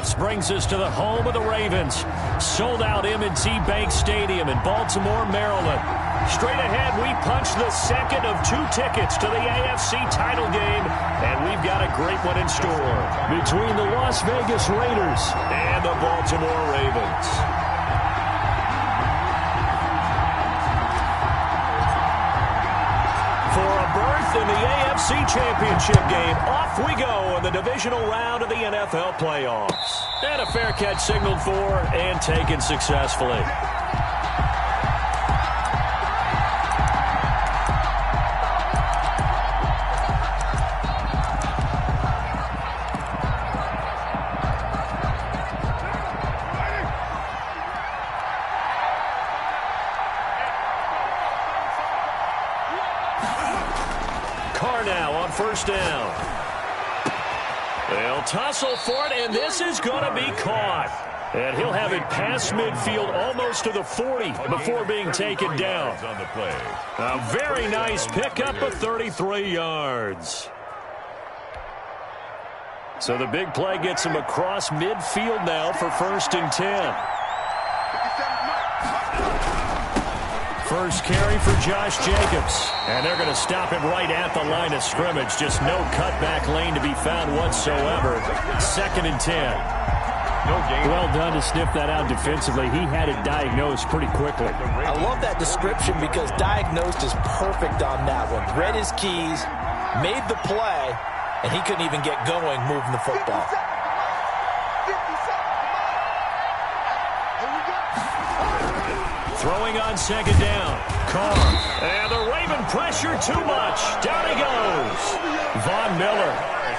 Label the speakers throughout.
Speaker 1: playoffs brings us to the home of the Ravens. Sold out M&T Bank Stadium in Baltimore, Maryland. Straight ahead, we punch the second of 2 tickets to the AFC title game, and we've got a great one in store between the Las Vegas Raiders and the Baltimore Ravens. In the AFC Championship game, off we go in the divisional round of the NFL playoffs. And a fair catch signaled for and taken successfully. First down. They'll tussle for it, and this is going to be caught. And he'll have it past midfield almost to the 40 before being taken down. A very nice pickup of 33 yards. So the big play gets him across midfield now for 1st and 10. First carry for Josh Jacobs. And they're going to stop him right at the line of scrimmage. Just no cutback lane to be found whatsoever. 2nd and 10. Well done to sniff that out defensively. He had it diagnosed pretty quickly.
Speaker 2: I love that description because diagnosed is perfect on that one. Read his keys, made the play, and he couldn't even get going moving the football.
Speaker 1: Throwing on 2nd down. Carr. And the Raven pressure too much. Down he goes. Von Miller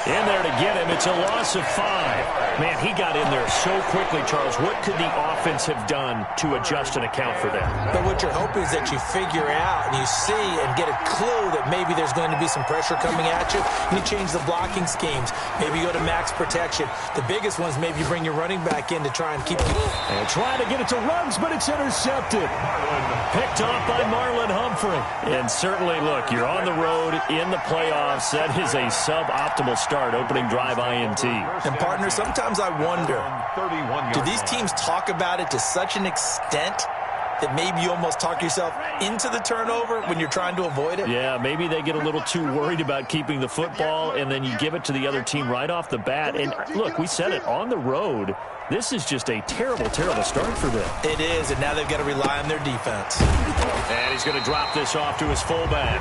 Speaker 1: in there to get him. It's a loss of 5. Man, he got in there so quickly, Charles. What could the offense have done to adjust and account for that?
Speaker 2: But what you're hoping is that you figure out and you see and get a clue that maybe there's going to be some pressure coming at you. And you change the blocking schemes. Maybe you go to max protection. The biggest one is maybe you bring your running back in to try and keep you.
Speaker 1: And trying to get it to Ruggs, but it's intercepted. Picked off by Marlon Humphrey. And certainly, look, you're on the road in the playoffs. That is a suboptimal start, opening drive INT.
Speaker 2: And, partner, sometimes I wonder, do these teams talk about it to such an extent that maybe you almost talk yourself into the turnover when you're trying to avoid it?
Speaker 1: Yeah, maybe they get a little too worried about keeping the football, and then you give it to the other team right off the bat. And, look, we said it, on the road, this is just a terrible, terrible start for them.
Speaker 2: It is, and now they've got to rely on their defense.
Speaker 1: And he's going to drop this off to his fullback.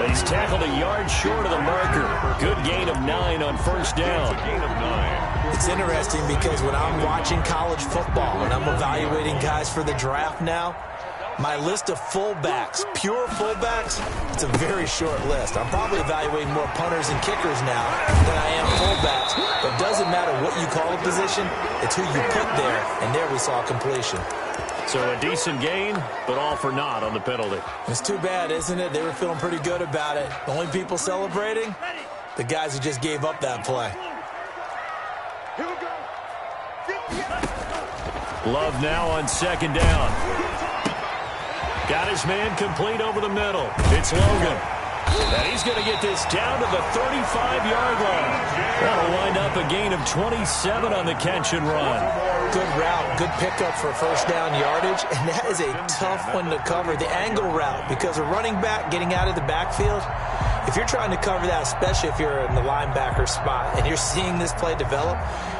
Speaker 1: He's tackled a yard short of the marker. Good gain of 9 on 1st down.
Speaker 2: It's interesting because when I'm watching college football and I'm evaluating guys for the draft now, my list of fullbacks, pure fullbacks, it's a very short list. I'm probably evaluating more punters and kickers now than I am fullbacks. But it doesn't matter what you call a position, it's who you put there, and there we saw completion.
Speaker 1: So a decent gain, but all for naught on the penalty.
Speaker 2: It's too bad, isn't it? They were feeling pretty good about it. The only people celebrating, the guys who just gave up that play.
Speaker 1: Love now on 2nd down. Got his man complete over the middle. It's Logan. And he's going to get this down to the 35-yard line. That'll wind up a gain of 27 on the catch and run.
Speaker 2: Good route, good pickup for 1st down yardage, and that is a tough one to cover, the angle route, because a running back getting out of the backfield, if you're trying to cover that, especially if you're in the linebacker spot and you're seeing this play develop,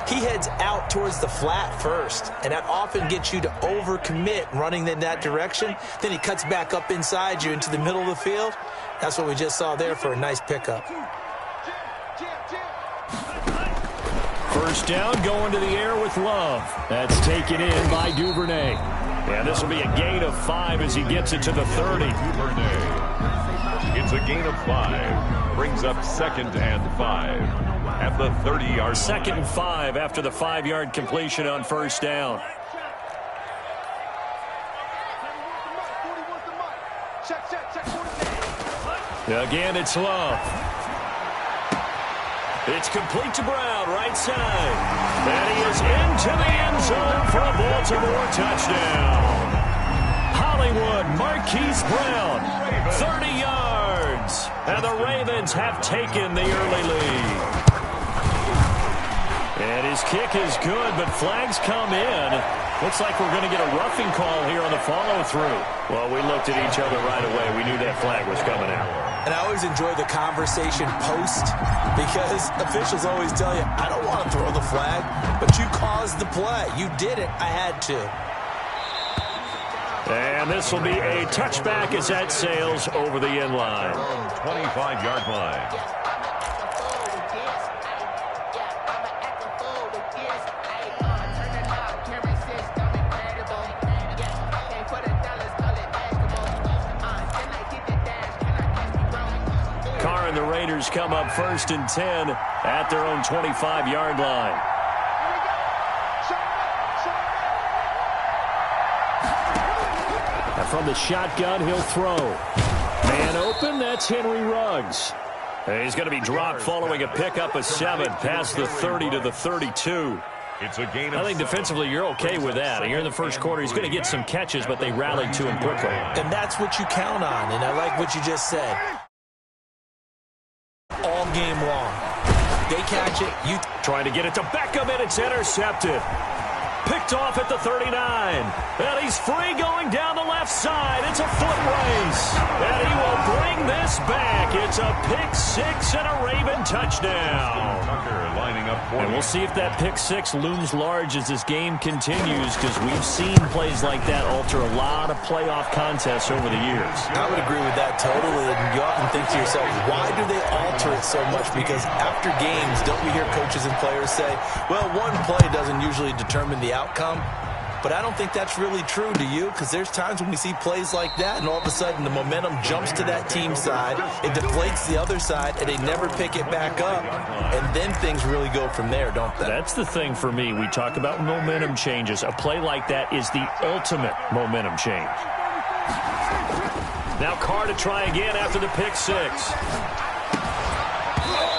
Speaker 2: he heads out towards the flat first, and that often gets you to overcommit running in that direction. Then he cuts back up inside you into the middle of the field. That's what we just saw there for a nice pickup.
Speaker 1: 1st down going to the air with Love. That's taken in by Duvernay. And this will be a gain of 5 as he gets it to the 30.
Speaker 3: Duvernay gets a gain of 5. Brings up 2nd and 5 at the 30-yard
Speaker 1: 2nd and 5 after the 5-yard completion on 1st down. Again, it's Love. It's complete to Brown, right side. And he is into the end zone for a Baltimore touchdown. Hollywood Marquise Brown, 30 yards. And the Ravens have taken the early lead. And his kick is good, but flags come in. Looks like we're going to get a roughing call here on the follow-through. Well, we looked at each other right away. We knew that flag was coming out.
Speaker 2: And I always enjoy the conversation post because officials always tell you, I don't want to throw the flag, but you caused the play. You did it. I had to.
Speaker 1: And this will be a touchback as that sails over the end line.
Speaker 3: 25-yard line.
Speaker 1: The Raiders come up 1st and 10 at their own 25-yard line. And from the shotgun, he'll throw. Man open, that's Henry Ruggs. And he's going to be dropped following a pickup of 7 past the 30 to the 32.
Speaker 3: It's a gain of
Speaker 1: I think defensively you're okay with that. Here in the first quarter, he's going to get some catches, but they rallied to him quickly.
Speaker 2: And that's what you count on, and I like what you just said. All game long. They catch it. You
Speaker 1: trying to get it to Beckham, and it's intercepted. Picked off at the 39. And he's free going down the left side. It's a foot race. And he will bring this back. It's a pick 6 and a Raven touchdown.
Speaker 3: Tucker lining up for
Speaker 1: and we'll see if that pick 6 looms large as this game continues, because we've seen plays like that alter a lot of playoff contests over the years.
Speaker 2: I would agree with that totally. And you often think to yourself, why do they alter it so much? Because after games, don't we hear coaches and players say, well, one play doesn't usually determine the outcome? But I don't think that's really true, do you? Because there's times when we see plays like that, and all of a sudden the momentum jumps to that team side, it deflates the other side, and they never pick it back up. And then things really go from there, don't they?
Speaker 1: That's the thing for me. We talk about momentum changes. A play like that is the ultimate momentum change. Now Carr to try again after the pick 6.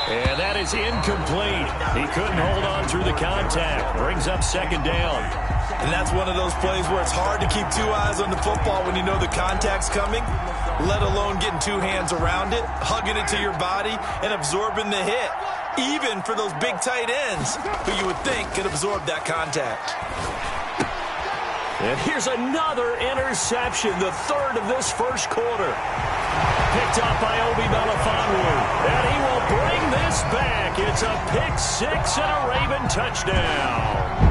Speaker 1: And that is incomplete. He couldn't hold on through the contact. Brings up 2nd down.
Speaker 2: And that's one of those plays where it's hard to keep 2 eyes on the football when you know the contact's coming, let alone getting 2 hands around it, hugging it to your body, and absorbing the hit, even for those big tight ends who you would think could absorb that contact.
Speaker 1: And here's another interception, the 3rd of this first quarter. Picked up by Obi Melifonwu. And he will bring this back. It's a pick 6 and a Raven touchdown.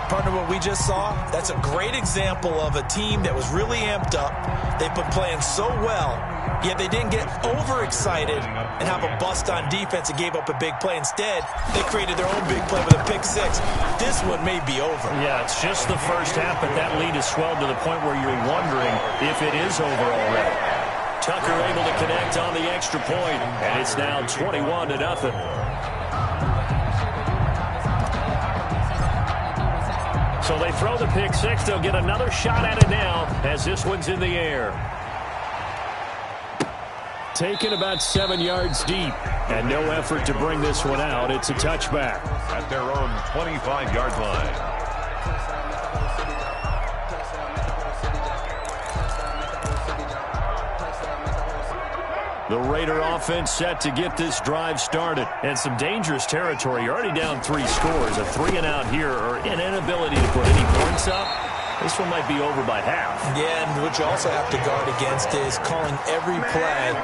Speaker 2: Partner, what we just saw, that's a great example of a team that was really amped up. They've been playing so well, yet they didn't get overexcited and have a bust on defense and gave up a big play. Instead, they created their own big play with a pick 6. This one may be over.
Speaker 1: Yeah, it's just the first half, but that lead has swelled to the point where you're wondering if it is over already. Tucker able to connect on the extra point, and it's now 21-0. So they throw the pick 6. They'll get another shot at it now as this one's in the air. Taken about 7 yards deep, and no effort to bring this one out. It's a touchback.
Speaker 3: At their own 25-yard line.
Speaker 1: The Raider offense set to get this drive started. And some dangerous territory. You're already down 3 scores. A 3-and-out here, or an inability to put any points up. This one might be over by half.
Speaker 2: Yeah, and what you also have to guard against is calling every play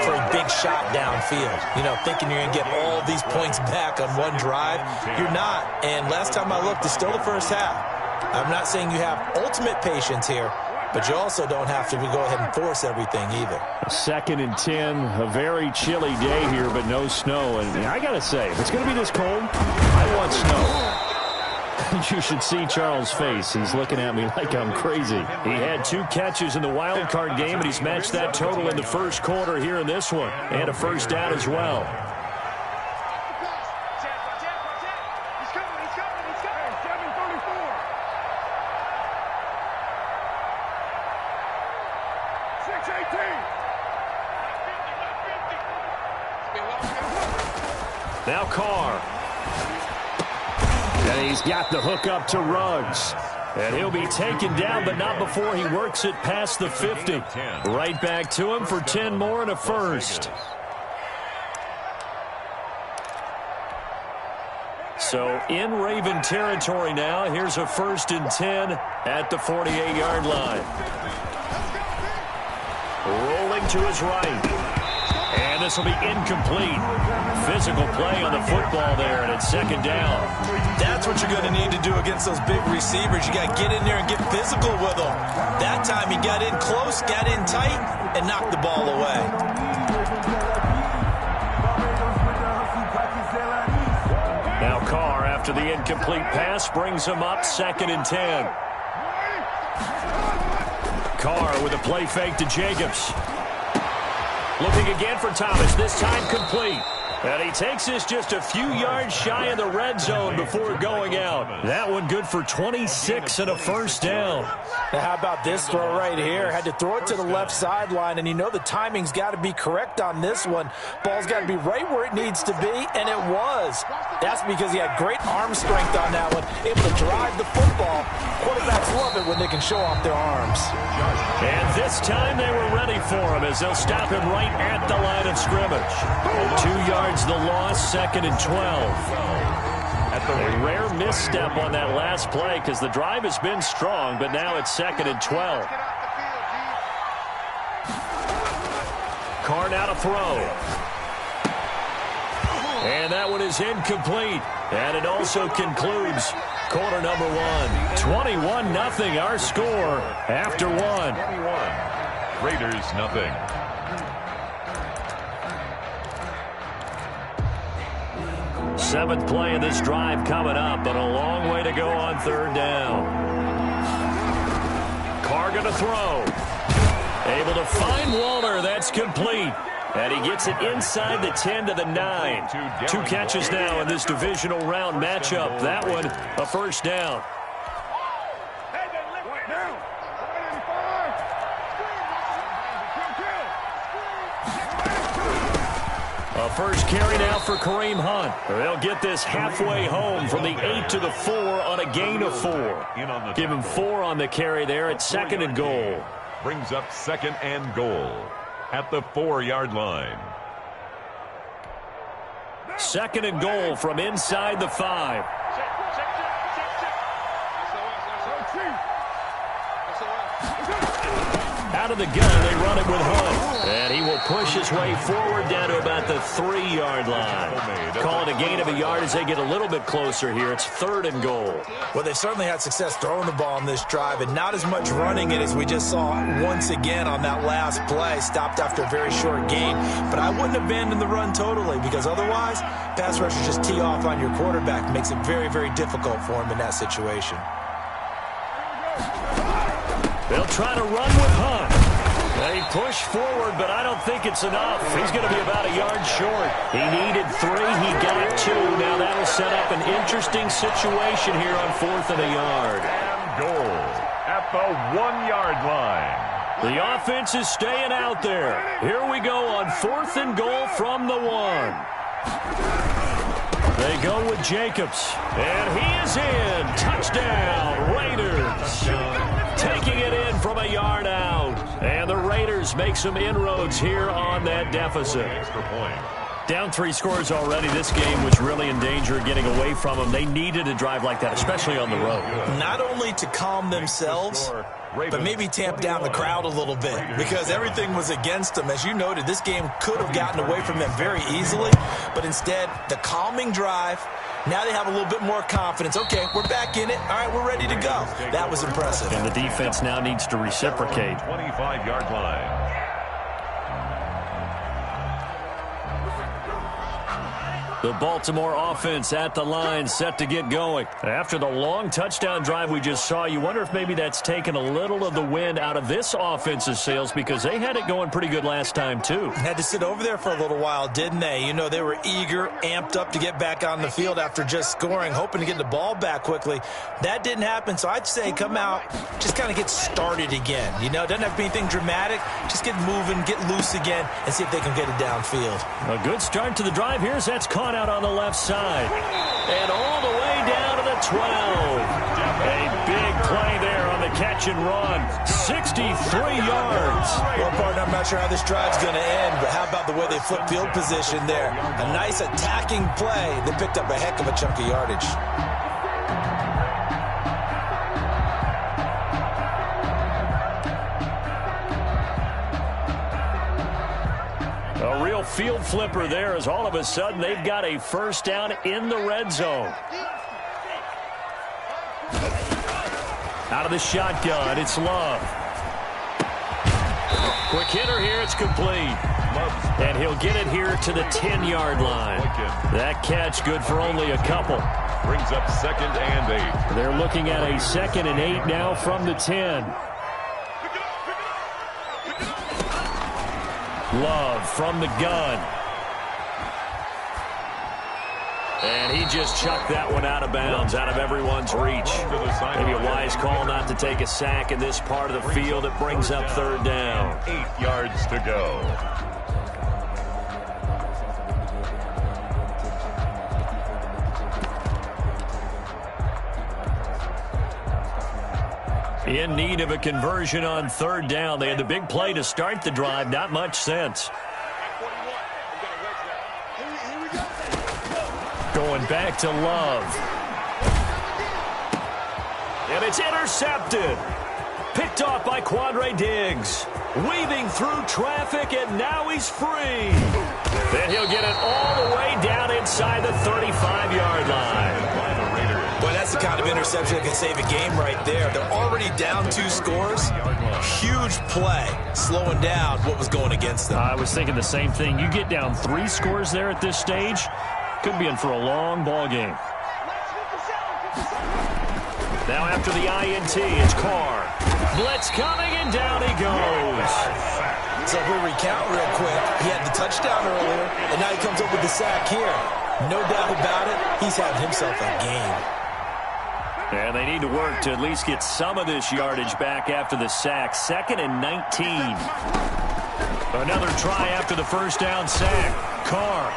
Speaker 2: for a big shot downfield. You know, thinking you're going to get all these points back on one drive. You're not. And last time I looked, it's still the first half. I'm not saying you have ultimate patience here, but you also don't have to go ahead and force everything either.
Speaker 1: 2nd and 10, a very chilly day here, but no snow. And I got to say, if it's going to be this cold, I want snow. You should see Charles' face. He's looking at me like I'm crazy. He had 2 catches in the wild card game, and he's matched that total in the first quarter here in this one. And a first down as well. Now Carr. And he's got the hook up to Ruggs. And he'll be taken down, but not before he works it past the 50. Right back to him for 10 more and a first. So in Raven territory now. Here's a 1st and 10 at the 48-yard line. Rolling to his right. And this will be incomplete. Physical play on the football there, and it's 2nd down.
Speaker 2: That's what you're going to need to do against those big receivers. You got to get in there and get physical with them. That time he got in close, got in tight, and knocked the ball away.
Speaker 1: Now Carr, after the incomplete pass, brings him up 2nd and 10. Carr with a play fake to Jacobs. Looking again for Thomas, this time complete. And he takes this just a few yards shy of the red zone before going out. That one good for 26 and a 1st down.
Speaker 2: Now how about this throw right here? Had to throw it to the left sideline, and you know the timing's got to be correct on this one. Ball's got to be right where it needs to be, and it was. That's because he had great arm strength on that one, able to drive the football. Quarterbacks love it when they can show off their arms.
Speaker 1: And this time they were ready for him as they'll stop him right at the line of scrimmage. 2 yards the loss, 2nd and 12. A rare misstep on that last play because the drive has been strong, but now it's 2nd and 12. Carr now to throw. And that one is incomplete. And it also concludes quarter number 1. 21-0 our score after 1.
Speaker 3: Raiders nothing.
Speaker 1: Seventh play of this drive coming up, but a long way to go on 3rd down. Carr going to throw. Able to find Waller. That's complete. And he gets it inside the 10 to the 9. 2 catches now in this divisional round matchup. That one, a 1st down. A first carry now for Kareem Hunt. They'll get this halfway home from the 8 to the 4 on a gain of 4. Give him 4 on the carry there at 2nd and goal.
Speaker 3: Brings up 2nd and goal at the 4-yard line.
Speaker 1: 2nd and goal from inside the 5. Out of the gun, they run it with Hunt. And he will push his way forward down to about the 3-yard line. Call it a gain of a yard as they get a little bit closer here. It's 3rd and goal.
Speaker 2: Well, they certainly had success throwing the ball on this drive and not as much running it as we just saw once again on that last play. Stopped after a very short gain. But I wouldn't abandon the run totally because otherwise, pass rushers just tee off on your quarterback. Makes it very, very difficult for him in that situation.
Speaker 1: They'll try to run with Hunt. They push forward, but I don't think it's enough. He's going to be about a yard short. He needed 3. He got 2. Now that'll set up an interesting situation here on 4th and a yard.
Speaker 3: And goal at the 1-yard line.
Speaker 1: The offense is staying out there. Here we go on 4th and goal from the 1. They go with Jacobs. And he is in. Touchdown, Raiders. Taking it in from a yard out. And the Raiders make some inroads here on that deficit. Down 3 scores already. This game was really in danger of getting away from them. They needed a drive like that, especially on the road.
Speaker 2: Not only to calm themselves, but maybe tamp down the crowd a little bit because everything was against them. As you noted, this game could have gotten away from them very easily, but instead, the calming drive, now they have a little bit more confidence. Okay, we're back in it. All right, we're ready to go. That was impressive.
Speaker 1: And the defense now needs to reciprocate.
Speaker 3: 25-yard line.
Speaker 1: The Baltimore offense at the line, set to get going. After the long touchdown drive we just saw, you wonder if maybe that's taken a little of the wind out of this offense's sails because they had it going pretty good last time, too.
Speaker 2: Had to sit over there for a little while, didn't they? You know, they were eager, amped up to get back on the field after just scoring, hoping to get the ball back quickly. That didn't happen, so I'd say come out, just kind of get started again. You know, doesn't have to be anything dramatic. Just get moving, get loose again, and see if they can get it downfield.
Speaker 1: A good start to the drive here as that's caught out on the left side. And all the way down to the 12. A big play there on the catch and run. 63 yards.
Speaker 2: Well, partner, I'm not sure how this drive's going to end, but how about the way they flip field position there? A nice attacking play. They picked up a heck of a chunk of yardage.
Speaker 1: A real field flipper there as all of a sudden they've got a first down in the red zone. Out of the shotgun, it's Love. Quick hitter here, it's complete. And he'll get it here to the 10-yard line. That catch good for only a couple.
Speaker 3: Brings up 2nd and 8.
Speaker 1: They're looking at a 2nd and 8 now from the 10. Love from the gun. And he just chucked that one out of bounds, out of everyone's reach. Maybe a wise call not to take a sack in this part of the field. It brings up 3rd down.
Speaker 3: 8 yards to go.
Speaker 1: In need of a conversion on 3rd down. They had the big play to start the drive. Not much sense. Going back to Love. And it's intercepted. Picked off by Quandre Diggs. Weaving through traffic, and now he's free. Then he'll get it all the way down inside the 35-yard line.
Speaker 2: Boy, that's the kind of interception that can save a game right there. They're already down 2 scores. Huge play, slowing down what was going against them.
Speaker 1: I was thinking the same thing. You get down 3 scores there at this stage, could be in for a long ball game. Now after the INT, it's Carr. Blitz coming, and down he goes.
Speaker 2: So if we recount real quick, he had the touchdown earlier, and now he comes up with the sack here. No doubt about it, he's having himself a game.
Speaker 1: And they need to work to at least get some of this yardage back after the sack. 2nd and 19. Another try after the first down sack. Carr.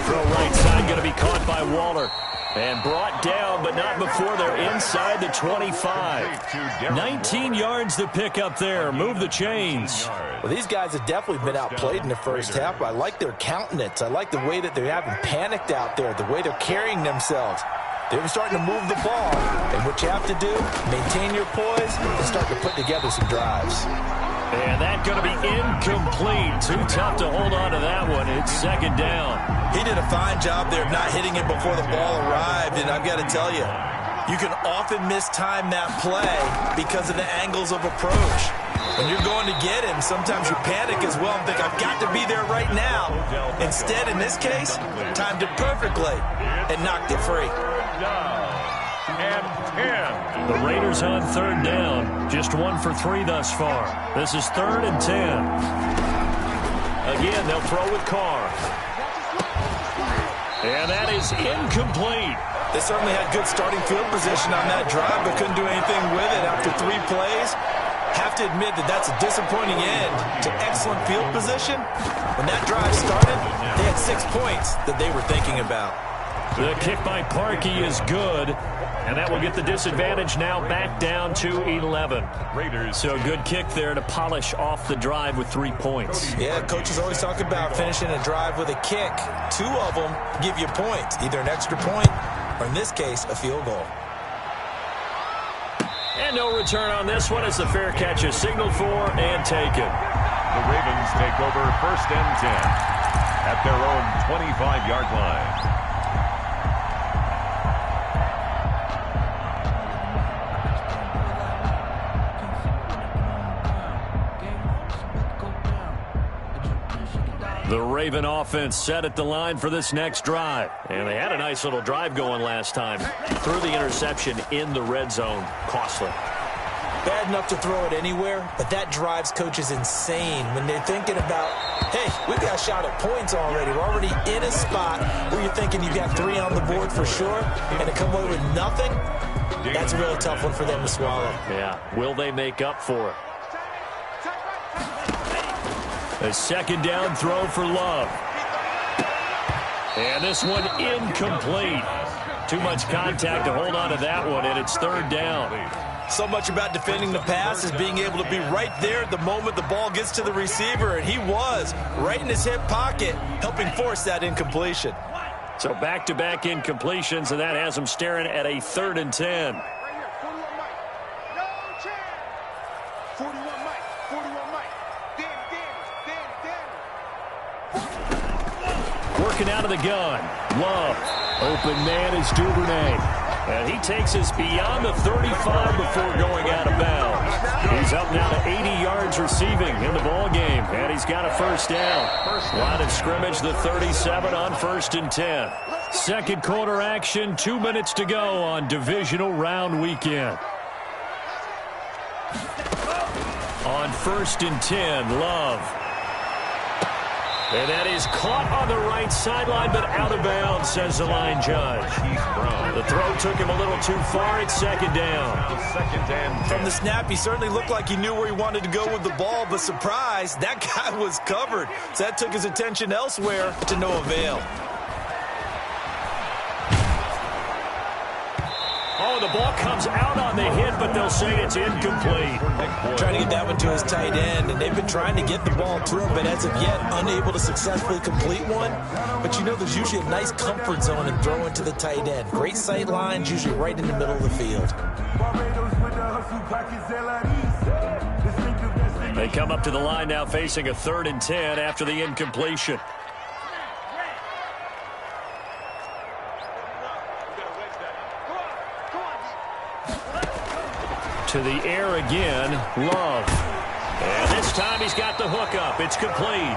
Speaker 1: Throw right side, going to be caught by Waller. And brought down, but not before they're inside the 25. 19 yards to pick up there. Move the chains.
Speaker 2: Well, these guys have definitely been outplayed in the first half. I like their countenance. I like the way that they haven't panicked out there, the way they're carrying themselves. They're starting to move the ball. And what you have to do, maintain your poise and start to put together some drives.
Speaker 1: And that's going to be incomplete. Too tough to hold on to that one. It's 2nd down.
Speaker 2: He did a fine job there of not hitting it before the ball arrived. And I've got to tell you, you can often mistime that play because of the angles of approach. When you're going to get him, sometimes you panic as well and think, I've got to be there right now. Instead, in this case, timed it perfectly and knocked it free.
Speaker 3: And 10.
Speaker 1: The Raiders on 3rd down. Just 1 for 3 thus far. This is 3rd and 10. Again, they'll throw with Carr. And that is incomplete.
Speaker 2: They certainly had good starting field position on that drive, but couldn't do anything with it after 3 plays. Have to admit that that's a disappointing end to excellent field position. When that drive started, they had 6 points that they were thinking about.
Speaker 1: The kick by Parkey is good, and that will get the disadvantage now back down to 11.
Speaker 3: Raiders.
Speaker 1: So a good kick there to polish off the drive with 3 points.
Speaker 2: Yeah, coaches always talk about finishing a drive with a kick. 2 of them give you points, either an extra point or, in this case, a field goal.
Speaker 1: And no return on this one as the fair catch is signaled for and taken.
Speaker 3: The Ravens take over 1st and 10 at their own 25-yard line.
Speaker 1: The Raven offense set at the line for this next drive. And they had a nice little drive going last time. Threw the interception in the red zone. Costly.
Speaker 2: Bad enough to throw it anywhere, but that drives coaches insane when they're thinking about, hey, we've got a shot at points already. We're already in a spot where you're thinking you've got 3 on the board for sure, and to come away with nothing, that's a really tough one for them to swallow.
Speaker 1: Yeah. Will they make up for it? A 2nd down throw for Love. And this one incomplete. Too much contact to hold on to that one, and it's third down.
Speaker 2: So much about defending the pass is being able to be right there at the moment the ball gets to the receiver, and he was right in his hip pocket, helping force that incompletion.
Speaker 1: So back-to-back incompletions, and that has him staring at a 3rd and 10. Working out of the gun. Love. Open man is Duvernay. And he takes us beyond the 35 before going out of bounds. He's up now to 80 yards receiving in the ball game, and he's got a first down. Line of scrimmage, the 37 on 1st and 10. Second quarter action, 2 minutes to go on divisional round weekend. On 1st and 10, Love. And that is caught on the right sideline, but out of bounds, says the line judge. The throw took him a little too far. It's 2nd down.
Speaker 2: From the snap, he certainly looked like he knew where he wanted to go with the ball, but surprise, that guy was covered. So that took his attention elsewhere to no avail.
Speaker 1: Oh, the ball comes out on the hit, but they'll say it's incomplete.
Speaker 2: Trying to get that one to his tight end, and they've been trying to get the ball to him, but as of yet, unable to successfully complete one. But you know, there's usually a nice comfort zone in throwing to the tight end. Great sight lines, usually right in the middle of the field.
Speaker 1: They come up to the line now facing a 3rd and 10 after the incompletion. To the air again, Love. And this time he's got the hook up. It's complete.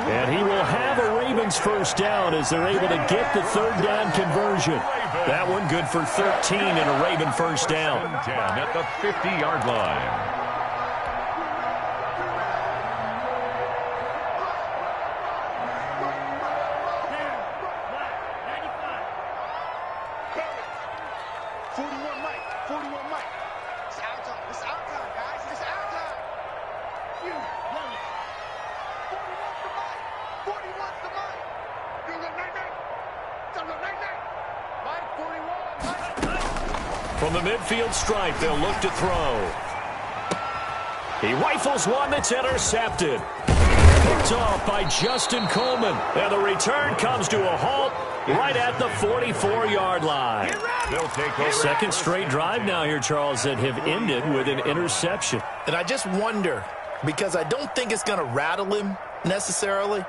Speaker 1: And he will have a Ravens first down as they're able to get the 3rd down conversion. That one good for 13 and a Raven first down.
Speaker 3: At the 50-yard line.
Speaker 1: From the midfield stripe, they'll look to throw. He rifles one that's intercepted. Picked off by Justin Coleman. And the return comes to a halt right at the 44-yard line.
Speaker 3: They'll take over.
Speaker 1: Second straight drive now here, Charles, that have ended with an interception.
Speaker 2: And I just wonder, because I don't think it's going to rattle him necessarily,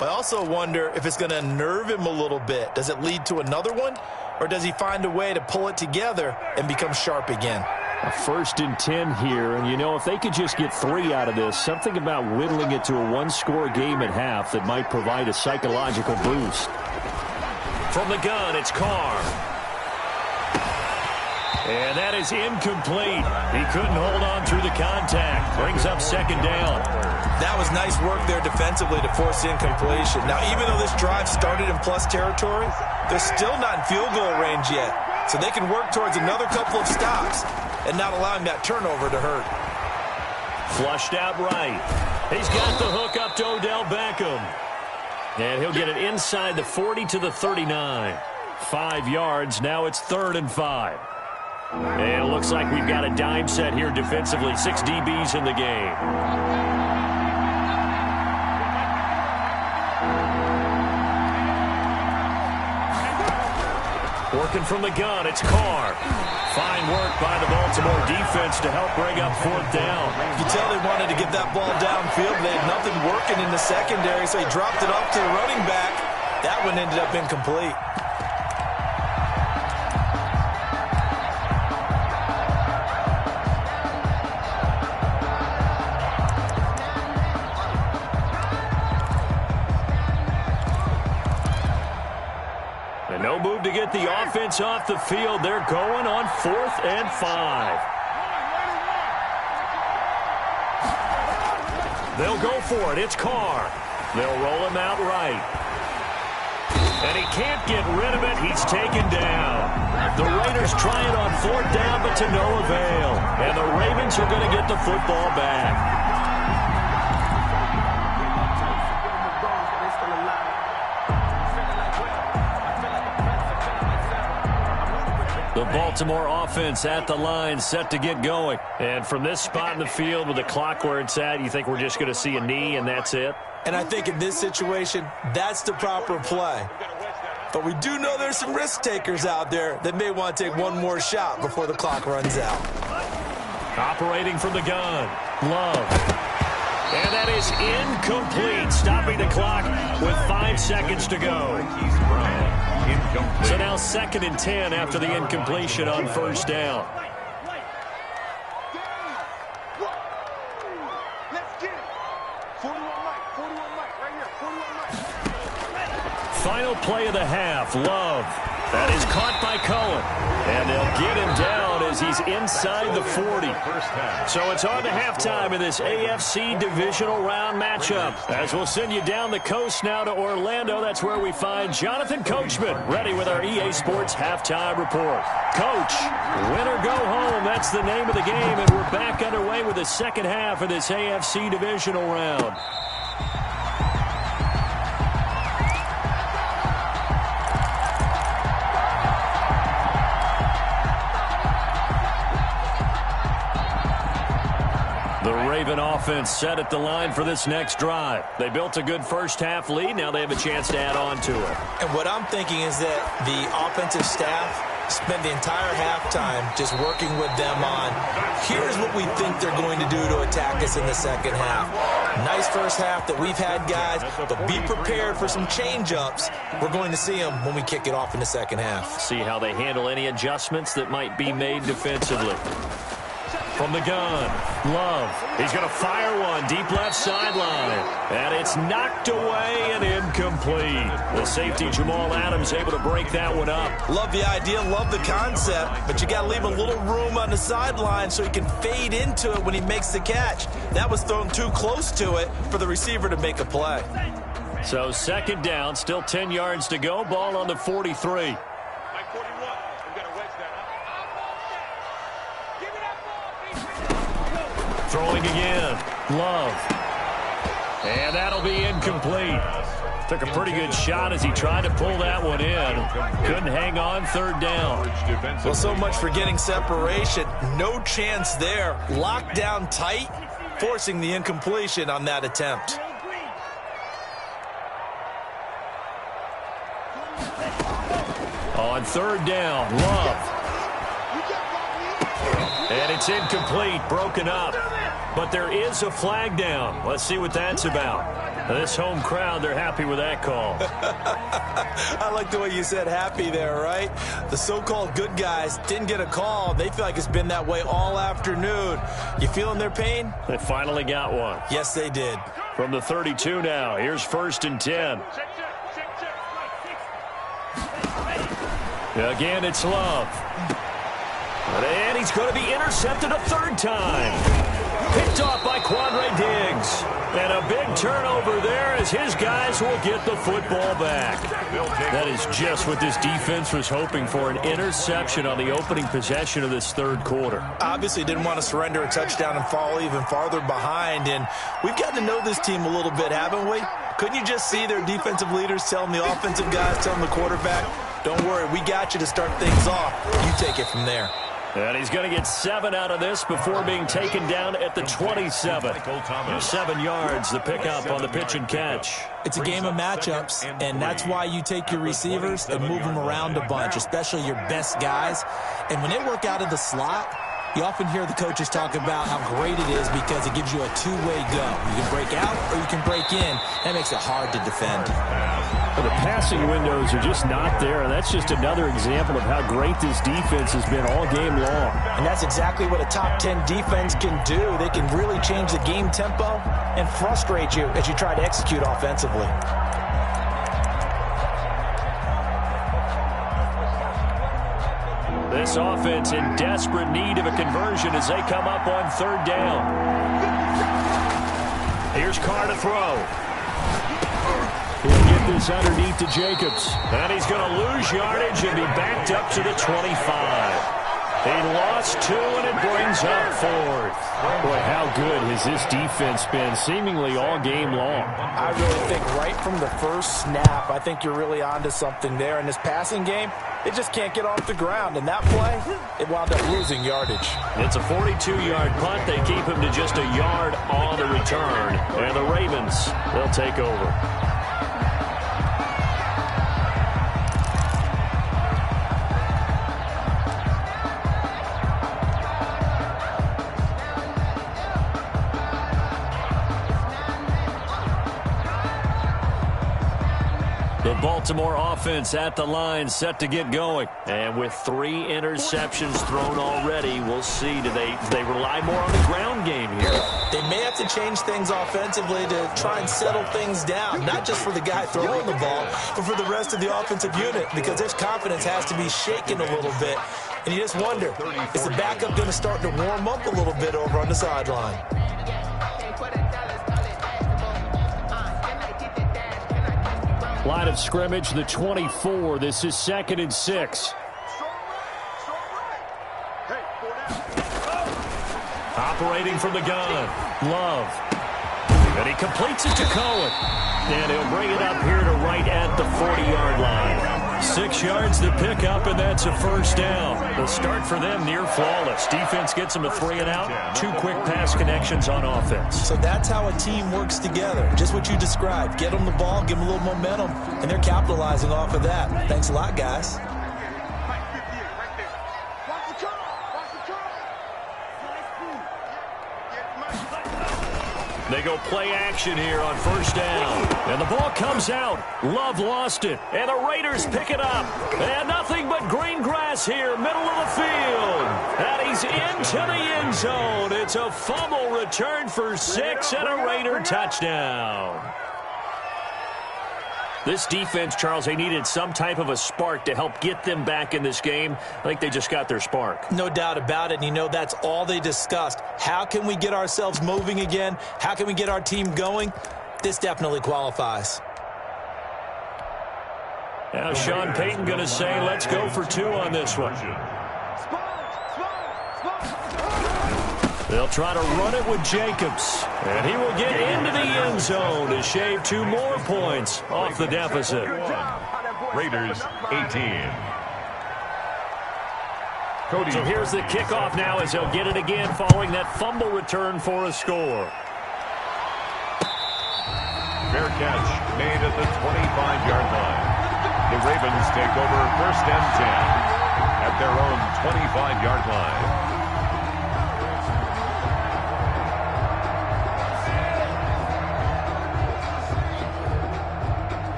Speaker 2: but I also wonder if it's going to unnerve him a little bit. Does it lead to another one? Or does he find a way to pull it together and become sharp again?
Speaker 1: A 1st and 10 here, and you know, if they could just get 3 out of this, something about whittling it to a 1-score game at half that might provide a psychological boost. From the gun, it's Carr. And that is incomplete. He couldn't hold on through the contact. Brings up 2nd down.
Speaker 2: That was nice work there defensively to force incompletion. Now, even though this drive started in plus territory, they're still not in field goal range yet. So they can work towards another couple of stops and not allowing that turnover to hurt.
Speaker 1: Flushed out right. He's got the hook up to Odell Beckham. And he'll get it inside the 40 to the 39. 5 yards. Now it's 3rd and 5. And it looks like we've got a dime set here defensively. 6 DBs in the game. Working from the gun, it's Carr. Fine work by the Baltimore defense to help bring up 4th down.
Speaker 2: You can tell they wanted to get that ball downfield. They had nothing working in the secondary, so he dropped it off to the running back. That one ended up incomplete.
Speaker 1: No move to get the offense off the field. They're going on 4th and 5. They'll go for it. It's Carr. They'll roll him out right. And he can't get rid of it. He's taken down. The Raiders try it on 4th down, but to no avail. And the Ravens are going to get the football back. The Baltimore offense at the line, set to get going. And from this spot in the field with the clock where it's at, you think we're just going to see a knee and that's it?
Speaker 2: And I think in this situation, that's the proper play. But we do know there's some risk takers out there that may want to take one more shot before the clock runs out.
Speaker 1: Operating from the gun, Love. And that is incomplete, stopping the clock with 5 seconds to go. So now 2nd and 10 after the incompletion on first down. Final play of the half, Love. That is caught by Cohen. And they'll get him down as he's inside the 40. So it's on to halftime in this AFC divisional round matchup. As we'll send you down the coast now to Orlando. That's where we find Jonathan Coachman ready with our EA Sports halftime report. Coach, win or go home. That's the name of the game. And we're back underway with the second half of this AFC divisional round. The Raven offense set at the line for this next drive. They built a good first-half lead. Now they have a chance to add on to it.
Speaker 2: And what I'm thinking is that the offensive staff spent the entire halftime just working with them on, here's what we think they're going to do to attack us in the second half. Nice first half that we've had, guys, but be prepared for some change-ups. We're going to see them when we kick it off in the second half.
Speaker 1: See how they handle any adjustments that might be made defensively. From the gun, Love. He's going to fire one deep left sideline. And it's knocked away and incomplete. The safety, Jamal Adams, able to break that one up.
Speaker 2: Love the idea, love the concept, but you got to leave a little room on the sideline so he can fade into it when he makes the catch. That was thrown too close to it for the receiver to make a play.
Speaker 1: So 2nd down, still 10 yards to go. Ball on the 43. Throwing again, Love. And that'll be incomplete. Took a pretty good shot as he tried to pull that one in. Couldn't hang on, 3rd down.
Speaker 2: Well, so much for getting separation. No chance there. Locked down tight, forcing the incompletion on that attempt.
Speaker 1: On 3rd down, Love. And it's incomplete, broken up. But there is a flag down. Let's see what that's about. This home crowd, they're happy with that call.
Speaker 2: I like the way you said happy there, right? The so-called good guys didn't get a call. They feel like it's been that way all afternoon. You feeling their pain?
Speaker 1: They finally got one.
Speaker 2: Yes, they did.
Speaker 1: From the 32 now, here's 1st and 10. Again, it's Love. And he's going to be intercepted a 3rd time. Picked off by Quandre Diggs. And a big turnover there as his guys will get the football back. That is just what this defense was hoping for, an interception on the opening possession of this 3rd quarter.
Speaker 2: Obviously didn't want to surrender a touchdown and fall even farther behind. And we've gotten to know this team a little bit, haven't we? Couldn't you just see their defensive leaders telling the offensive guys, telling the quarterback, don't worry, we got you to start things off. You take it from there.
Speaker 1: And he's going to get 7 out of this before being taken down at the 27. 7 yards, the pickup on the pitch and catch.
Speaker 2: It's a game of matchups, and that's why you take your receivers and move them around a bunch, especially your best guys. And when they work out of the slot, you often hear the coaches talk about how great it is because it gives you a two-way go. You can break out or you can break in. That makes it hard to defend.
Speaker 1: Well, the passing windows are just not there, and that's just another example of how great this defense has been all game long.
Speaker 2: And that's exactly what a top 10 defense can do. They can really change the game tempo and frustrate you as you try to execute offensively.
Speaker 1: This offense in desperate need of a conversion as they come up on 3rd down. Here's Carr to throw. He'll get this underneath to Jacobs. And he's going to lose yardage and be backed up to the 25. He lost 2, and it brings up 4th. Boy, how good has this defense been seemingly all game long?
Speaker 4: I really think right from the first snap, I think you're really onto something there. In this passing game, it just can't get off the ground. And that play, it wound up losing yardage.
Speaker 1: It's a 42-yard punt. They keep him to just a yard on the return. And the Ravens, they'll take over. The Baltimore offense at the line, set to get going. And with 3 interceptions thrown already, we'll see. Do they rely more on the ground game here?
Speaker 2: They may have to change things offensively to try and settle things down, not just for the guy throwing the ball, but for the rest of the offensive unit, because their confidence has to be shaken a little bit. And you just wonder, is the backup going to start to warm up a little bit over on the sideline?
Speaker 1: Line of scrimmage, the 24. This is 2nd and 6. Operating from the gun, Love. And he completes it to Cohen. And he'll bring it up here to right at the 40-yard line. 6 yards to pick up, and that's a first down. The start for them near flawless. Defense gets them a 3 and out. 2 quick pass connections on offense.
Speaker 2: So that's how a team works together. Just what you described. Get them the ball, give them a little momentum, and they're capitalizing off of that. Thanks a lot, guys.
Speaker 1: They go play action here on first down. And the ball comes out. Love lost it. And the Raiders pick it up. And nothing but green grass here, middle of the field. And he's into the end zone. It's a fumble return for 6 and a Raider touchdown. This defense, Charles, they needed some type of a spark to help get them back in this game. I think they just got their spark.
Speaker 2: No doubt about it. And you know, that's all they discussed. How can we get ourselves moving again? How can we get our team going? This definitely qualifies.
Speaker 1: Now Sean Payton going to say, let's go for 2 on this one. They'll try to run it with Jacobs. And he will get into the end zone to shave 2 more points off the deficit.
Speaker 3: Raiders 18. Cody.
Speaker 1: So here's the kickoff now as they'll get it again following that fumble return for a score.
Speaker 3: Fair catch made at the 25-yard line. The Ravens take over 1st and 10 at their own 25-yard line.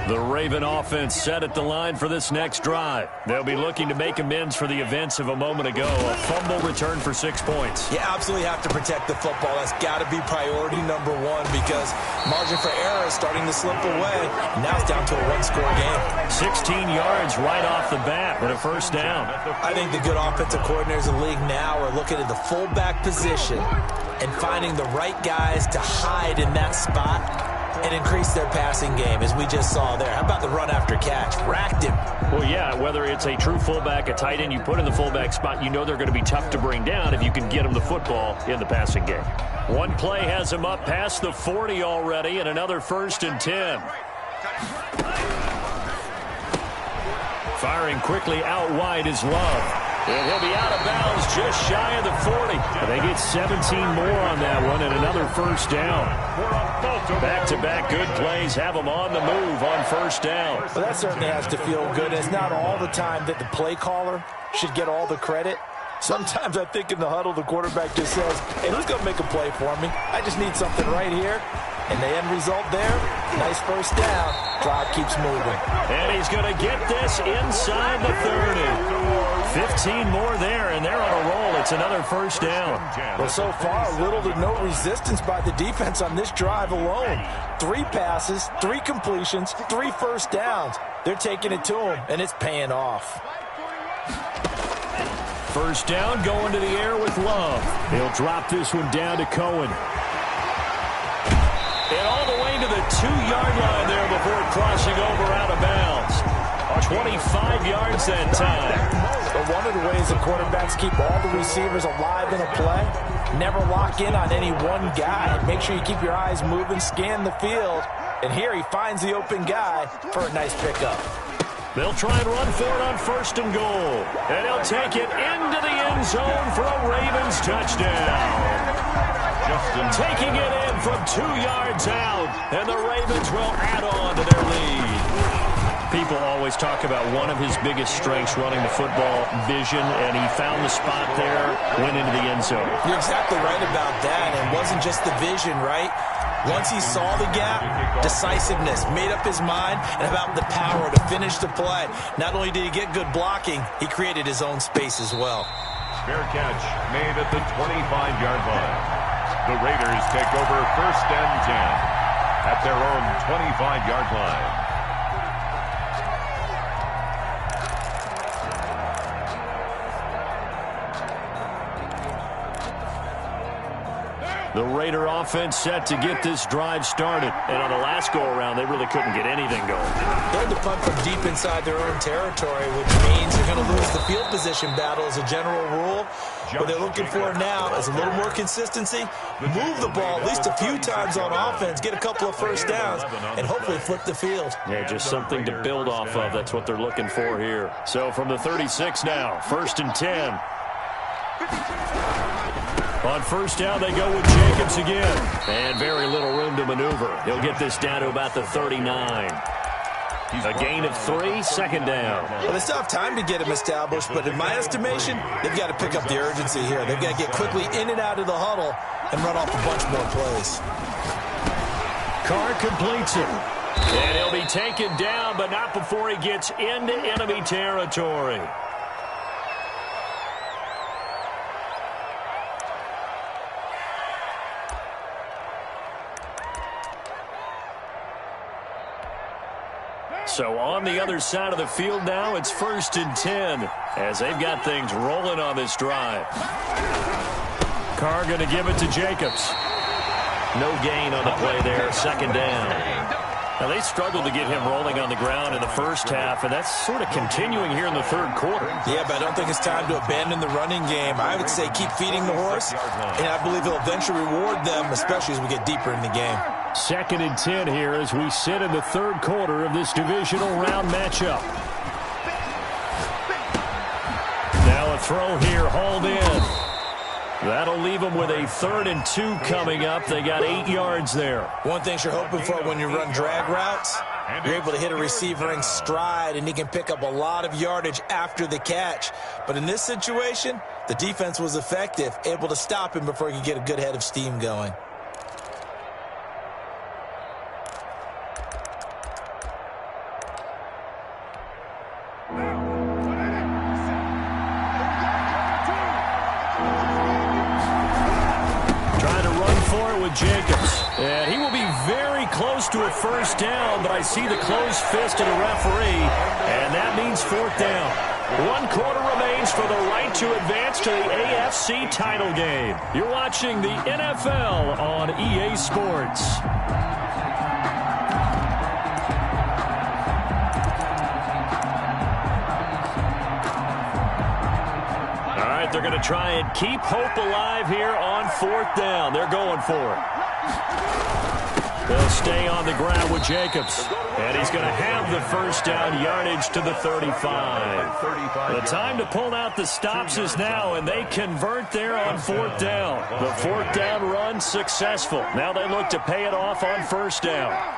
Speaker 1: The Raven offense set at the line for this next drive. They'll be looking to make amends for the events of a moment ago. A fumble return for 6 points.
Speaker 2: You absolutely have to protect the football. That's got to be priority number 1 because margin for error is starting to slip away. Now it's down to a 1-score game.
Speaker 1: 16 yards right off the bat with a first down.
Speaker 2: I think the good offensive coordinators in the league now are looking at the fullback position and finding the right guys to hide in that spot and increase their passing game, as we just saw there. How about the run after catch? Racked him.
Speaker 1: Well, yeah, whether it's a true fullback, a tight end, you put in the fullback spot, you know they're going to be tough to bring down if you can get them the football in the passing game. One play has him up past the 40 already, and another 1st and 10. Firing quickly out wide is Love. And he'll be out of bounds just shy of the 40. And they get 17 more on that one and another first down. Back-to-back good plays have them on the move on first down.
Speaker 4: Well, that certainly has to feel good. It's not all the time that the play caller should get all the credit. Sometimes I think in the huddle, the quarterback just says, hey, who's going to make a play for me? I just need something right here. And the end result there, nice first down. Drive keeps moving.
Speaker 1: And he's going to get this inside the 30. 15 more there, and they're on a roll. It's another first down.
Speaker 4: Well, so far, little to no resistance by the defense on this drive alone. 3 passes, 3 completions, 3 first downs. They're taking it to him, and it's paying off.
Speaker 1: First down going to the air with Love. He'll drop this one down to Cohen. And all the way to the 2-yard line there before crossing over out of bounds. 25 yards that time.
Speaker 4: But one of the ways the quarterbacks keep all the receivers alive in a play, never lock in on any one guy. Make sure you keep your eyes moving, scan the field. And here he finds the open guy for a nice pickup.
Speaker 1: They'll try and run for it on 1st and goal. And he'll take it into the end zone for a Ravens touchdown. Taking it in from 2 yards out. And the Ravens will add on to their lead. People always talk about one of his biggest strengths running the football, vision, and he found the spot there, went into the end zone.
Speaker 2: You're exactly right about that. It wasn't just the vision, right? Once he saw the gap, decisiveness, made up his mind, and about the power to finish the play. Not only did he get good blocking, he created his own space as well.
Speaker 3: Fair catch made at the 25-yard line. The Raiders take over 1st and 10 at their own 25-yard line.
Speaker 1: The Raider offense set to get this drive started. And on the last go-around, they really couldn't get anything going.
Speaker 2: They had to punt from deep inside their own territory, which means they're going to lose the field position battle as a general rule. What they're looking for now is a little more consistency, move the ball at least a few times on offense, get a couple of first downs, and hopefully flip the field.
Speaker 1: Yeah, just something to build off of. That's what they're looking for here. So from the 36 now, 1st and 10. On 1st down, they go with Jacobs again. And very little room to maneuver. He'll get this down to about the 39. A gain of 3, 2nd down.
Speaker 2: Well, they still have time to get him established, but in my estimation, they've got to pick up the urgency here. They've got to get quickly in and out of the huddle and run off a bunch more plays.
Speaker 1: Carr completes it. And he'll be taken down, but not before he gets into enemy territory. So on the other side of the field now, it's 1st and 10 as they've got things rolling on this drive. Carr going to give it to Jacobs. No gain on the play there, 2nd down. Now, they struggled to get him rolling on the ground in the first half, and that's sort of continuing here in the 3rd quarter.
Speaker 2: Yeah, but I don't think it's time to abandon the running game. I would say keep feeding the horse, and I believe he'll eventually reward them, especially as we get deeper in the game.
Speaker 1: 2nd and 10 here as we sit in the 3rd quarter of this divisional round matchup. Now a throw here, hauled in. That'll leave them with a 3rd and 2 coming up. They got 8 yards there.
Speaker 2: One thing you're hoping for when you run drag routes, you're able to hit a receiver in stride, and he can pick up a lot of yardage after the catch. But in this situation, the defense was effective, able to stop him before he could get a good head of steam going.
Speaker 1: Jacobs. And he will be very close to a 1st down, but I see the closed fist of the referee, and that means 4th down. 1 quarter remains for the right to advance to the AFC title game. You're watching the NFL on EA Sports. They're going to try and keep hope alive here on 4th down. They're going for it. They'll stay on the ground with Jacobs. And he's going to have the 1st down yardage to the 35. The time to pull out the stops is now, and they convert there on 4th down. The 4th down run successful. Now they look to pay it off on 1st down.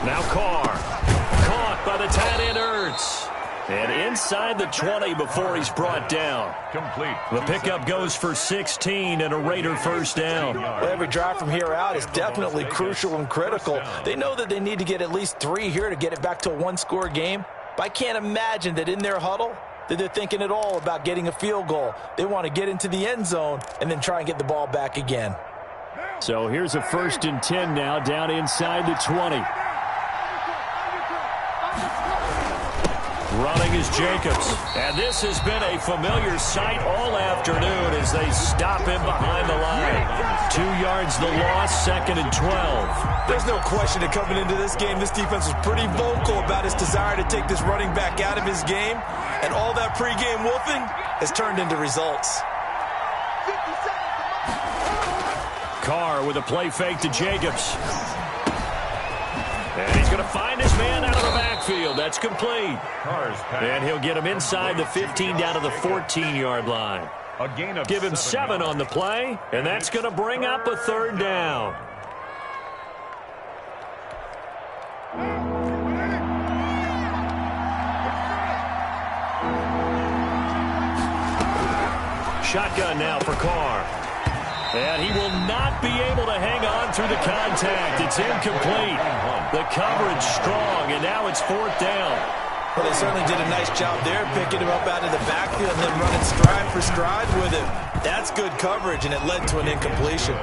Speaker 1: Now Carr, caught by the tight end Ertz. And inside the 20 before he's brought down.
Speaker 3: Complete.
Speaker 1: The pickup goes for 16 and a Raider 1st down.
Speaker 2: Well, every drive from here out is definitely crucial and critical. They know that they need to get at least 3 here to get it back to a 1-score game. But I can't imagine that in their huddle that they're thinking at all about getting a field goal. They want to get into the end zone and then try and get the ball back again.
Speaker 1: So here's a 1st and 10 now down inside the 20. Running is Jacobs. And this has been a familiar sight all afternoon as they stop him behind the line. 2 yards the loss, 2nd and 12.
Speaker 4: There's no question that coming into this game, this defense was pretty vocal about its desire to take this running back out of his game. And all that pregame wolfing has turned into results.
Speaker 1: Carr with a play fake to Jacobs. And he's going to find his man out of the backfield. That's complete. And he'll get him inside the 15 down to the 14-yard line. Give him 7 on the play, and that's going to bring up a 3rd down. Shotgun now for Carr. And he will not be able to hang on through the contact. It's incomplete. The coverage strong, and now it's 4th down.
Speaker 4: Well, they certainly did a nice job there, picking him up out of the backfield and then running stride for stride with him. That's good coverage, and it led to an incompletion.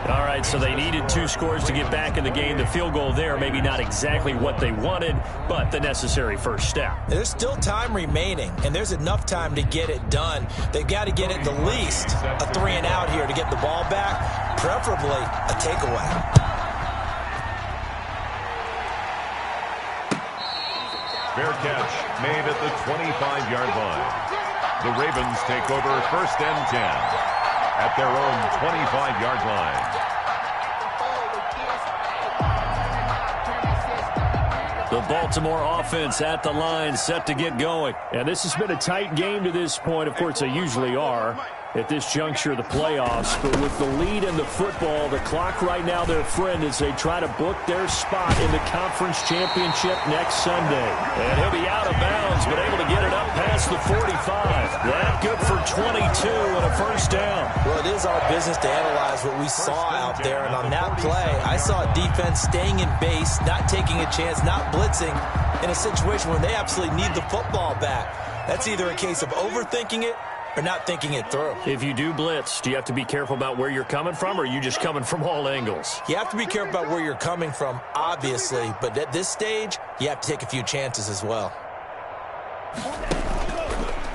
Speaker 1: All right, so they needed 2 scores to get back in the game. The field goal there, maybe not exactly what they wanted, but the necessary first step.
Speaker 2: There's still time remaining, and there's enough time to get it done. They've got to get at the least a 3 and out here to get the ball back, preferably a takeaway.
Speaker 3: Fair catch made at the 25-yard line. The Ravens take over 1st and 10. At their own 25-yard line.
Speaker 1: The Baltimore offense at the line, set to get going. And this has been a tight game to this point. Of course, they usually are at this juncture of the playoffs. But with the lead in the football, the clock right now their friend as they try to book their spot in the conference championship next Sunday. And he'll be out of bounds, but able to get it up past the 45. That good for 22 and a 1st down.
Speaker 2: Well, it is our business to analyze what we saw out there. And on that play, I saw a defense staying in base, not taking a chance, not blitzing in a situation where they absolutely need the football back. That's either a case of overthinking it or not thinking it through.
Speaker 1: If you do blitz, do you have to be careful about where you're coming from, or are you just coming from all angles?
Speaker 2: You have to be careful about where you're coming from, obviously, but at this stage, you have to take a few chances as well.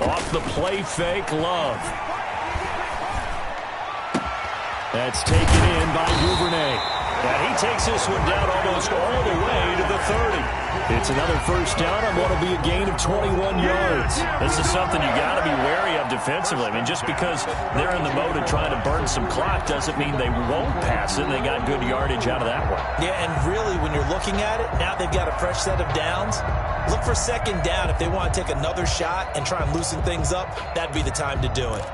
Speaker 1: Off the play fake, Love. That's taken in by Duvernay. And he takes this one down almost all the way to the 30. It's another 1st down on what will be a gain of 21 yards. This is something you got to be wary of defensively. I mean, just because they're in the mode of trying to burn some clock doesn't mean they won't pass it. They got good yardage out of that one.
Speaker 2: Yeah, and really, when you're looking at it, now they've got a fresh set of downs. Look for 2nd down. If they want to take another shot and try and loosen things up, that'd be the time to do it.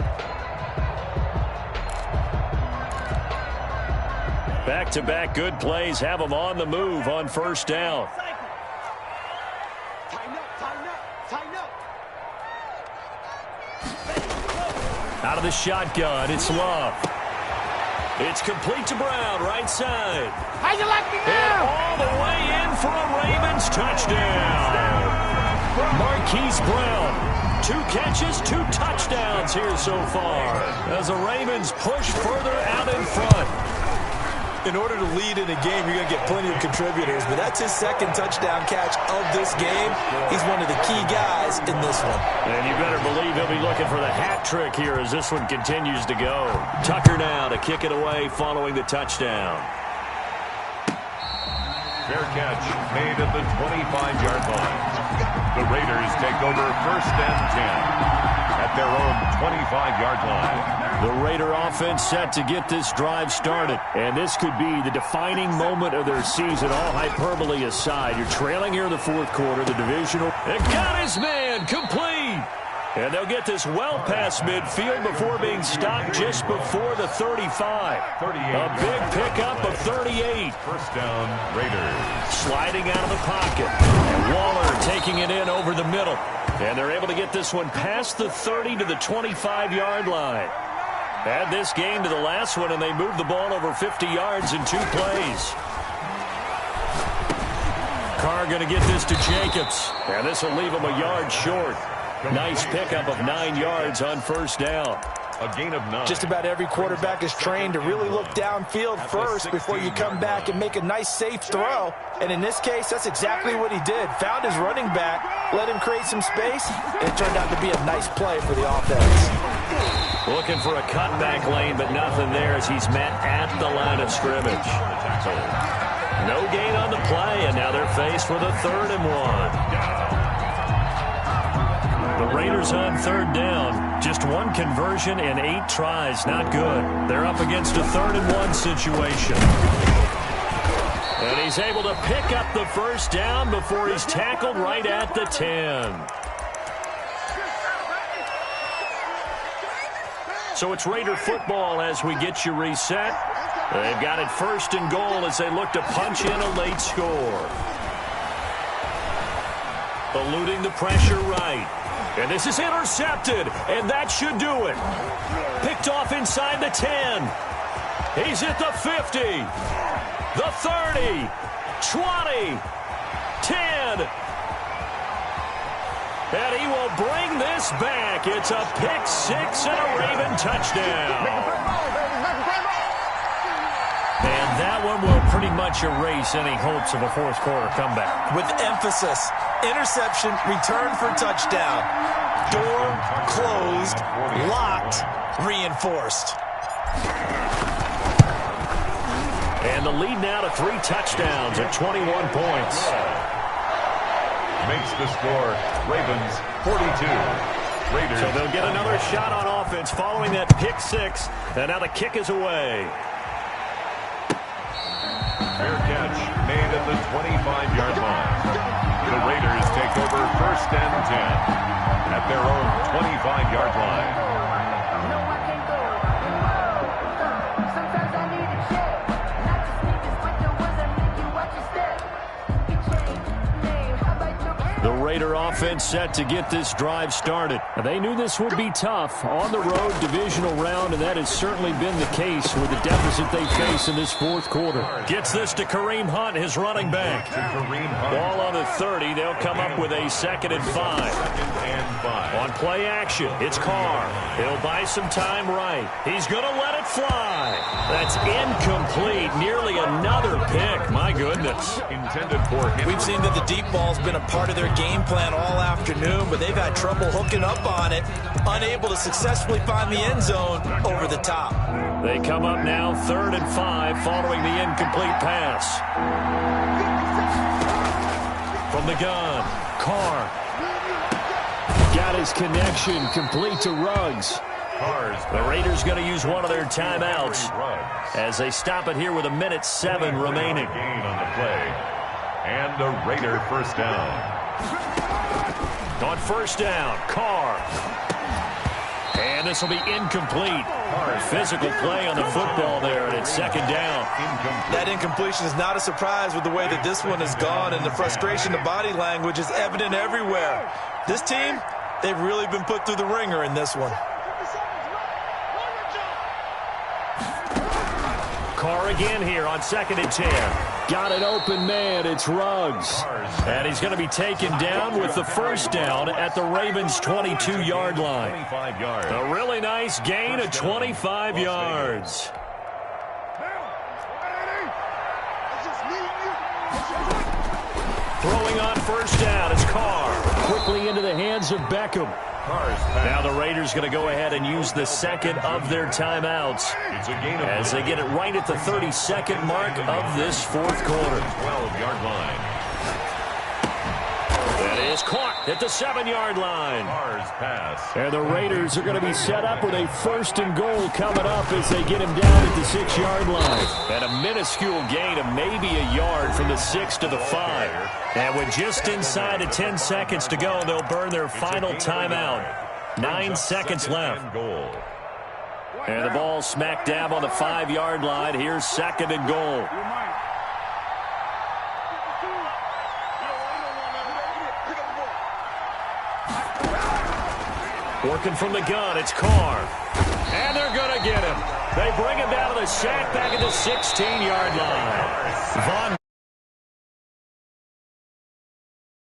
Speaker 1: Back-to-back good plays have them on the move on 1st down. Out of the shotgun, it's Love. It's complete to Brown, right side.
Speaker 5: How you like me now?
Speaker 1: And all the way in for a Ravens touchdown. Marquise Brown, 2 catches, 2 touchdowns here so far, as the Ravens push further out in front.
Speaker 4: In order to lead in a game, you're going to get plenty of contributors, but that's his 2nd touchdown catch of this game. He's one of the key guys in this one.
Speaker 1: And you better believe he'll be looking for the hat trick here as this one continues to go. Tucker now to kick it away following the touchdown.
Speaker 3: Fair catch made at the 25-yard line. The Raiders take over 1st and 10 at their own 25-yard line.
Speaker 1: The Raider offense set to get this drive started. And this could be the defining moment of their season, all hyperbole aside. You're trailing here in the 4th quarter, the divisional. And got his man complete. And they'll get this well past midfield before being stopped just before the 35. A big pickup of 38.
Speaker 3: 1st down, Raiders.
Speaker 1: Sliding out of the pocket. And Waller taking it in over the middle. And they're able to get this one past the 30 to the 25-yard line. Add this game to the last one, and they move the ball over 50 yards in 2 plays. Carr going to get this to Jacobs. And this will leave him a yard short. Nice pickup of 9 yards on first down.
Speaker 3: A gain of 9.
Speaker 4: Just about every quarterback is trained to really look downfield first before you come back and make a nice, safe throw. And in this case, that's exactly what he did. Found his running back, let him create some space, and it turned out to be a nice play for the offense.
Speaker 1: Looking for a cutback lane, but nothing there as he's met at the line of scrimmage. No gain on the play, and now they're faced with a 3rd and 1. The Raiders on 3rd down. Just 1 conversion and 8 tries. Not good. They're up against a 3rd and 1 situation. And he's able to pick up the first down before he's tackled right at the 10. So it's Raider football as we get you reset. They've got it 1st and goal as they look to punch in a late score. Eluding the pressure right. And this is intercepted, and that should do it. Picked off inside the 10. He's at the 50, the 30, 20, 10. And he will bring this back. It's a pick 6 and a Raven touchdown. And that one will pretty much erase any hopes of a 4th quarter comeback.
Speaker 4: With emphasis, interception, return for touchdown. Door closed, locked, reinforced.
Speaker 1: And the lead now to 3 touchdowns at 21 points.
Speaker 3: Makes the score Ravens 42. Raiders.
Speaker 1: So they'll get another shot on offense following that pick 6. And now the kick is away.
Speaker 3: Fair catch made at the 25-yard line. The Raiders take over 1st and 10 at their own 25-yard line.
Speaker 1: The Raider offense set to get this drive started. They knew this would be tough on the road divisional round, and that has certainly been the case with the deficit they face in this 4th quarter. Gets this to Kareem Hunt, his running back. Ball on the 30. They'll come up with a 2nd and 5. On play action, it's Carr. He'll buy some time right. He's going to let it fly. That's incomplete. Nearly another pick. My goodness.
Speaker 3: Intended for him.
Speaker 4: We've seen that the deep ball's been a part of their game plan all afternoon, but they've had trouble hooking up on it, unable to successfully find the end zone over the top.
Speaker 1: They come up now 3rd and 5 following the incomplete pass. From the gun, Carr. Got his connection complete to Ruggs. The Raiders going to use one of their timeouts as they stop it here with 1:07 remaining.
Speaker 3: Gain on the play. And a Raider 1st down.
Speaker 1: On 1st down, Carr. And this will be incomplete. Physical play on the football there, and it's 2nd down.
Speaker 4: That incompletion is not a surprise with the way that this one has gone, and the frustration, the body language is evident everywhere. This team, they've really been put through the ringer in this one.
Speaker 1: Carr again here on 2nd and 10. Got an open man. It's Ruggs. And he's going to be taken down with the 1st down at the Ravens' 22-yard line. A really nice gain of 25 yards. Throwing on 1st down is Carr. Quickly into the hands of Beckham. Now the Raiders going to go ahead and use the 2nd of their timeouts as they get it right at the 32nd mark of this 4th quarter.
Speaker 3: 12-yard line.
Speaker 1: That is caught at the 7-yard line.
Speaker 3: Pass.
Speaker 1: And the Raiders are going to be set up with a 1st and goal coming up as they get him down at the 6-yard line. And a minuscule gain of maybe a yard from the 6 to the 5. And with just inside of 10 seconds to go, they'll burn their final timeout. 9 seconds left. And the ball smack dab on the 5-yard line. Here's 2nd and goal. Working from the gun, it's Carr. And they're going to get him. They bring him down to the sack back at the 16-yard line. Von